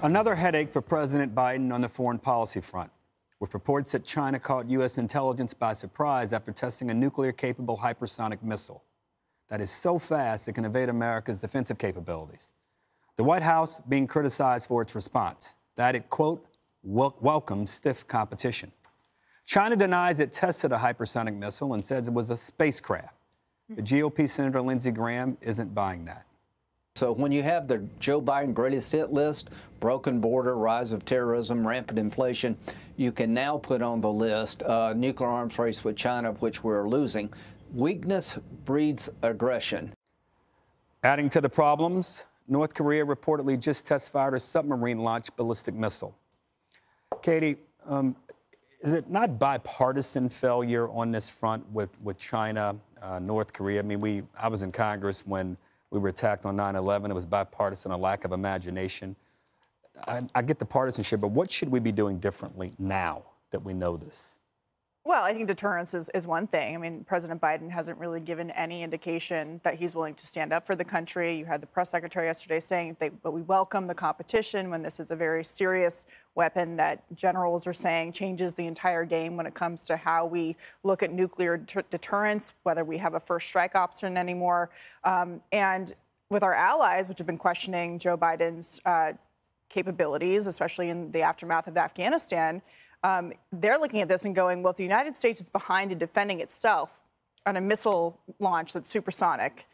Another headache for President Biden on the foreign policy front, with reports that China caught U.S. intelligence by surprise after testing a nuclear-capable hypersonic missile that is so fast it can evade America's defensive capabilities. The White House being criticized for its response, that it, quote, welcomes stiff competition. China denies it tested a hypersonic missile and says it was a spacecraft. The GOP Senator Lindsey Graham isn't buying that. So when you have the Joe Biden greatest hit list, broken border, rise of terrorism, rampant inflation, you can now put on the list nuclear arms race with China, of which we're losing. Weakness breeds aggression. Adding to the problems, North Korea reportedly just test-fired a submarine-launched ballistic missile. Katie, is it not bipartisan failure on this front with China, North Korea? I mean, I was in Congress when we were attacked on 9/11. It was bipartisan, a lack of imagination. I get the partisanship, but what should we be doing differently now that we know this? Well, I think deterrence is one thing. I mean, President Biden hasn't really given any indication that he's willing to stand up for the country. You had the press secretary yesterday saying but we welcome the competition when this is a very serious weapon that generals are saying changes the entire game when it comes to how we look at nuclear deterrence, whether we have a first strike option anymore. And with our allies, which have been questioning Joe Biden's capabilities, especially in the aftermath of Afghanistan, they're looking at this and going, well, if the United States is behind in defending itself on a missile launch that's supersonic,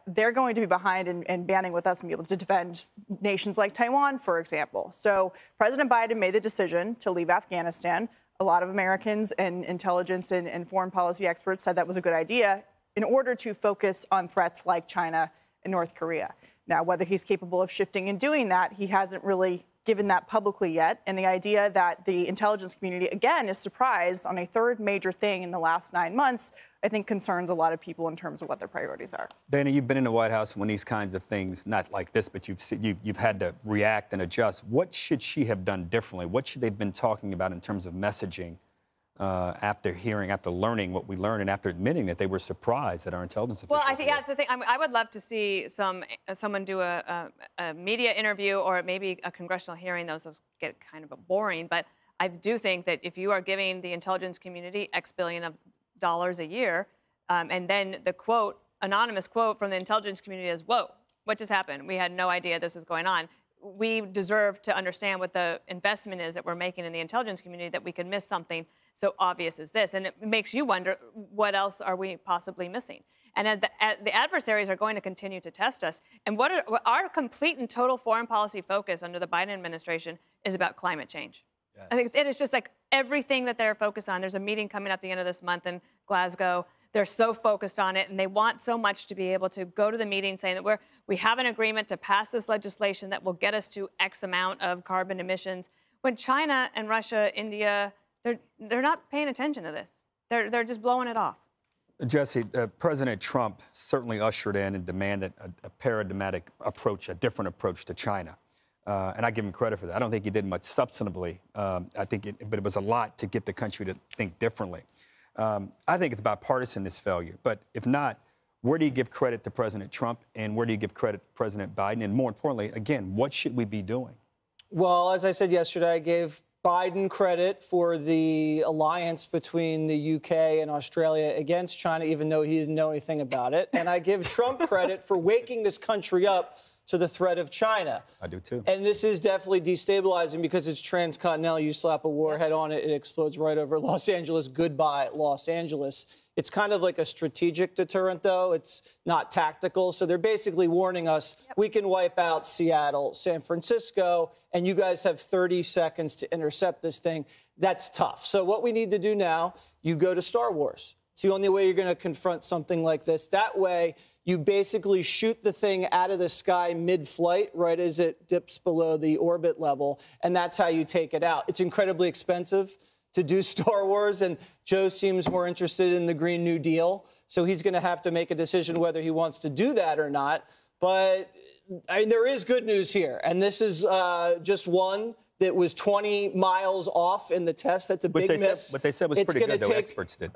they're going to be behind in banding with us and be able to defend nations like Taiwan, for example. So President Biden made the decision to leave Afghanistan. A lot of Americans and intelligence and foreign policy experts said that was a good idea in order to focus on threats like China and North Korea. Now, whether he's capable of shifting and doing that, he hasn't really given that publicly yet. And the idea that the intelligence community, again, is surprised on a third major thing in the last 9 months, I think concerns a lot of people in terms of what their priorities are. Dana, you've been in the White House when these kinds of things, not like this, but you've had to react and adjust. What should she have done differently? What should they have been talking about in terms of messaging after learning what we learned and after admitting that they were surprised that our intelligence officials... Well, I think that's the thing. I would love to see someone do a media interview or maybe a congressional hearing. Those get kind of boring. But I do think that if you are giving the intelligence community X billion of dollars a year, and then the quote, anonymous quote from the intelligence community is, whoa, what just happened? We had no idea this was going on. We deserve to understand what the investment is that we're making in the intelligence community, that we could miss something so obvious as this. And it makes you wonder, what else are we possibly missing? And the adversaries are going to continue to test us. And what our complete and total foreign policy focus under the Biden administration is about climate change. Yes. I think it is just like everything that they're focused on. There's a meeting coming up the end of this month in Glasgow. They're so focused on it, and they want so much to be able to go to the meeting saying that we have an agreement to pass this legislation that will get us to X amount of carbon emissions. When China and Russia, India, they're not paying attention to this. They're just blowing it off. Jesse, President Trump certainly ushered in and demanded a paradigmatic approach, a different approach to China. And I give him credit for that. I don't think he did much substantively. But it was a lot to get the country to think differently. I think it's bipartisan, this failure. But if not, where do you give credit to President Trump and where do you give credit to President Biden? And more importantly, again, what should we be doing? Well, as I said yesterday, I gave Biden credit for the alliance between the UK and Australia against China, even though he didn't know anything about it. And I give Trump credit for waking this country up to the threat of China. I do, too. And this is definitely destabilizing because it's transcontinental. You slap a warhead on it, it explodes right over Los Angeles. Goodbye, Los Angeles. It's kind of like a strategic deterrent, though. It's not tactical. So they're basically warning us, we can wipe out Seattle, San Francisco, and you guys have 30 seconds to intercept this thing. That's tough. So what we need to do now, you go to Star Wars. It's the only way you're going to confront something like this. That way, you basically shoot the thing out of the sky mid-flight, right as it dips below the orbit level, and that's how you take it out. It's incredibly expensive to do Star Wars, and Joe seems more interested in the Green New Deal, so he's going to have to make a decision whether he wants to do that or not. But, I mean, there is good news here, and this is just one that was 20 miles off in the test. That's a big miss. What they said was pretty good, though, experts did.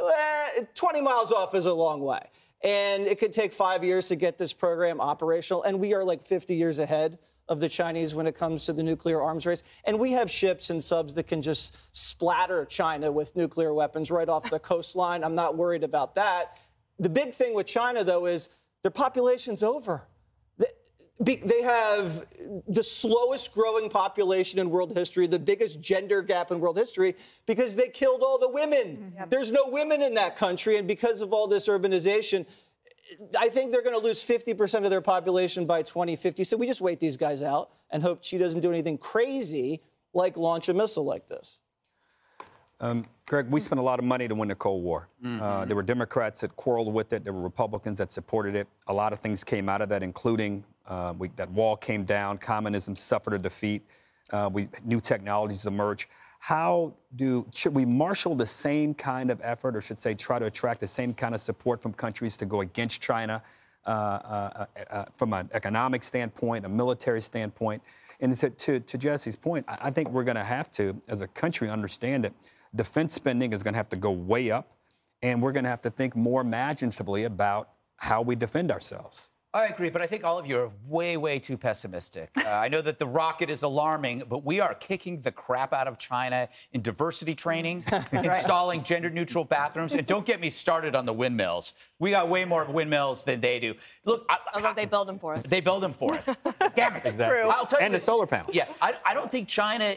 20 miles off is a long way. And it could take 5 years to get this program operational. And we are like 50 years ahead of the Chinese when it comes to the nuclear arms race. And we have ships and subs that can just splatter China with nuclear weapons right off the coastline. I'm not worried about that. The big thing with China, though, is their population's over. They have the slowest growing population in world history, the biggest gender gap in world history, because they killed all the women. Mm-hmm. There's no women in that country, and because of all this urbanization, I think they're going to lose 50% of their population by 2050. So we just wait these guys out and hope she doesn't do anything crazy like launch a missile like this. Greg, we spent a lot of money to win the Cold War. Mm-hmm. There were Democrats that quarreled with it. There were Republicans that supported it. A lot of things came out of that, including that wall came down, communism suffered a defeat, new technologies emerged. Should we marshal the same kind of effort, or should say try to attract the same kind of support from countries to go against China from an economic standpoint, a military standpoint? And to Jesse's point, I think we're going to have to, as a country, understand that defense spending is going to have to go way up, and we're going to have to think more imaginatively about how we defend ourselves. I agree, but I think all of you are way, way too pessimistic. I know that the rocket is alarming, but we are kicking the crap out of China in diversity training, installing gender-neutral bathrooms, and don't get me started on the windmills. We got way more windmills than they do. Look, although they build them for us. They build them for us. Damn it. Exactly. True. I'll tell you and the solar panels. Yeah, I don't think China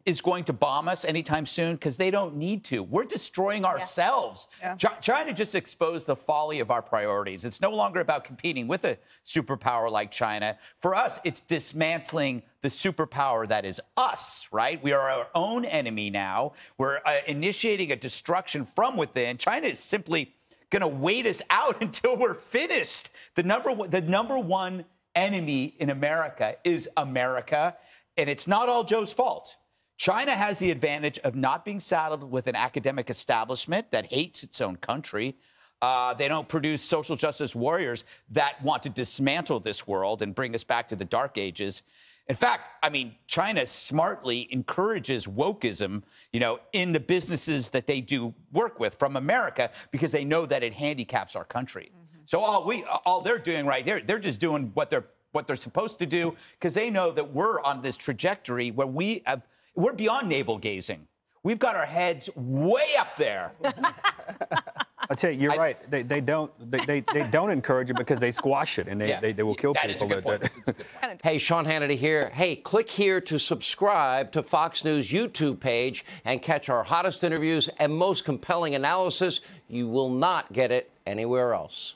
is going to bomb us anytime soon because they don't need to. We're destroying ourselves. Yeah. China just exposed the folly of our priorities. It's no longer about competing with a superpower like China. For us, it's dismantling the superpower that is us, right? We are our own enemy now. We're initiating a destruction from within. China is simply going to wait us out until we're finished. The number one enemy in America is America, and it's not all Joe's fault. China has the advantage of not being saddled with an academic establishment that hates its own country. They don't produce social justice warriors that want to dismantle this world and bring us back to the dark ages. In fact, I mean, China smartly encourages wokeism, in the businesses that they do work with from America because they know that it handicaps our country. Mm-hmm. So all they're doing right there, they're just doing what they're supposed to do because they know that we're on this trajectory where we're beyond navel gazing. We've got our heads way up there. I'll tell you, you're right. They don't encourage it because they squash it and they will kill people. That is a good point. Hey, Sean Hannity here. Hey, click here to subscribe to Fox News YouTube page and catch our hottest interviews and most compelling analysis. You will not get it anywhere else.